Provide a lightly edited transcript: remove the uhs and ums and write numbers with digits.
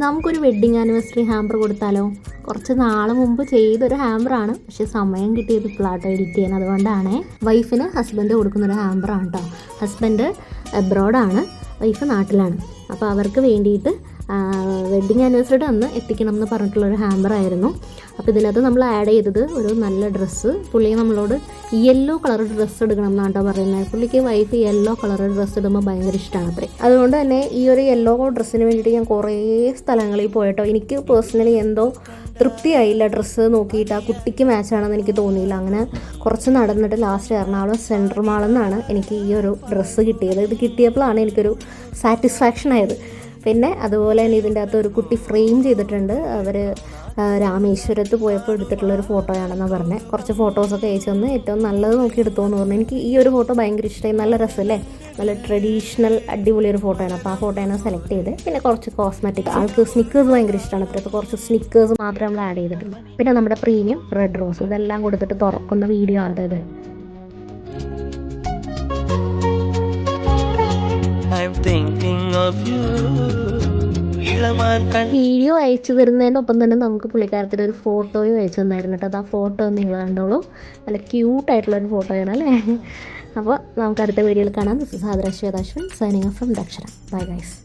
നമുക്കൊരു wedding anniversary hamper കൊടുത്താലോ? കുറച്ച് നാൾ മുമ്പ് ചെയ്തൊരു ഹാമ്പറാണ്, പക്ഷേ സമയം കിട്ടിയത് ഇപ്പോഴാട്ടോ എഡിറ്റ് ചെയ്യാൻ. അതുകൊണ്ടാണ് വൈഫിന് ഹസ്ബൻഡ് കൊടുക്കുന്നൊരു ഹാമ്പറാണ് കേട്ടോ. ഹസ്ബൻഡ് എബ്രോഡാണ്, വൈഫ് നാട്ടിലാണ്. അപ്പോൾ അവർക്ക് വേണ്ടിയിട്ട് വെഡ്ഡിങ് ആനിവേഴ്സറിയുടെ അന്ന് എത്തിക്കണം എന്ന് പറഞ്ഞിട്ടുള്ളൊരു ഹാമ്പറായിരുന്നു. അപ്പോൾ ഇതിനകത്ത് നമ്മൾ ആഡ് ചെയ്തത് ഒരു നല്ല ഡ്രസ്സ്. പുള്ളി നമ്മളോട് യെല്ലോ കളർ ഡ്രസ്സ് എടുക്കണം എന്നാണ് കേട്ടോ പറയുന്നത്. പുള്ളിക്ക് വൈഫ് യെല്ലോ കളർ ഡ്രസ്സ് ഇടുമ്പോൾ ഭയങ്കര ഇഷ്ടമാണ് അത്രേ. അതുകൊണ്ട് തന്നെ ഈ ഒരു യെല്ലോ ഡ്രസ്സിന് വേണ്ടിയിട്ട് ഞാൻ കുറേ സ്ഥലങ്ങളിൽ പോയിട്ടോ. എനിക്ക് പേഴ്സണലി എന്തോ തൃപ്തിയായില്ല ഡ്രസ്സ് നോക്കിയിട്ട്. ആ കുട്ടിക്ക് മാച്ചാണെന്ന് എനിക്ക് തോന്നിയില്ല. അങ്ങനെ കുറച്ച് നടന്നിട്ട് ലാസ്റ്റ് എറണാകുളം സെൻട്രൽ മാളിൽ നിന്നാണ് എനിക്ക് ഈ ഒരു ഡ്രസ്സ് കിട്ടിയത്. ഇത് കിട്ടിയപ്പോഴാണ് എനിക്കൊരു സാറ്റിസ്ഫാക്ഷൻ ആയത്. പിന്നെ അതുപോലെ തന്നെ ഇതിൻ്റെ അകത്ത് ഒരു കുട്ടി ഫ്രെയിം ചെയ്തിട്ടുണ്ട്. അവർ രാമേശ്വരത്ത് പോയപ്പോൾ എടുത്തിട്ടുള്ളൊരു ഫോട്ടോയാണെന്നാണ് പറഞ്ഞത്. കുറച്ച് ഫോട്ടോസൊക്കെ അയച്ചു തന്ന് ഏറ്റവും നല്ലത് നോക്കി എടുത്തോന്ന് പറഞ്ഞു. എനിക്ക് ഈ ഒരു ഫോട്ടോ ഭയങ്കര ഇഷ്ടമായി. നല്ല രസമല്ലേ, നല്ല ട്രഡീഷണൽ അടിപൊളി ഒരു ഫോട്ടോയാണ്. അപ്പോൾ ആ ഫോട്ടോയാണ് സെലക്ട് ചെയ്ത്. പിന്നെ കുറച്ച് കോസ്മെറ്റിക്, ആൾക്ക് സ്നിക്കേഴ്സ് ഭയങ്കര ഇഷ്ടമാണ് അത്ര. അപ്പോൾ കുറച്ച് സ്നിക്കേഴ്സ് മാത്രമേ നമ്മൾ ആഡ് ചെയ്തിട്ടുള്ളൂ. പിന്നെ നമ്മുടെ പ്രീമിയം റെഡ് റോസ്, ഇതെല്ലാം കൊടുത്തിട്ട് തുറക്കുന്ന വീഡിയോ ആണ് ഇത്. വീഡിയോ അയച്ചു തരുന്നതിൻ്റെ ഒപ്പം തന്നെ നമുക്ക് പുള്ളിക്കാരത്തിൻ്റെ ഒരു ഫോട്ടോയും അയച്ചു തന്നായിരുന്നു കേട്ടോ. അത് ആ ഫോട്ടോ നിങ്ങൾ കണ്ടോളൂ. നല്ല ക്യൂട്ടായിട്ടുള്ളൊരു ഫോട്ടോയാണ് അല്ലേ. അപ്പോൾ നമുക്ക് അടുത്ത വീഡിയോയിൽ കാണാം. This is Athira Shwethashwan signing off from Dakshara. Bye guys.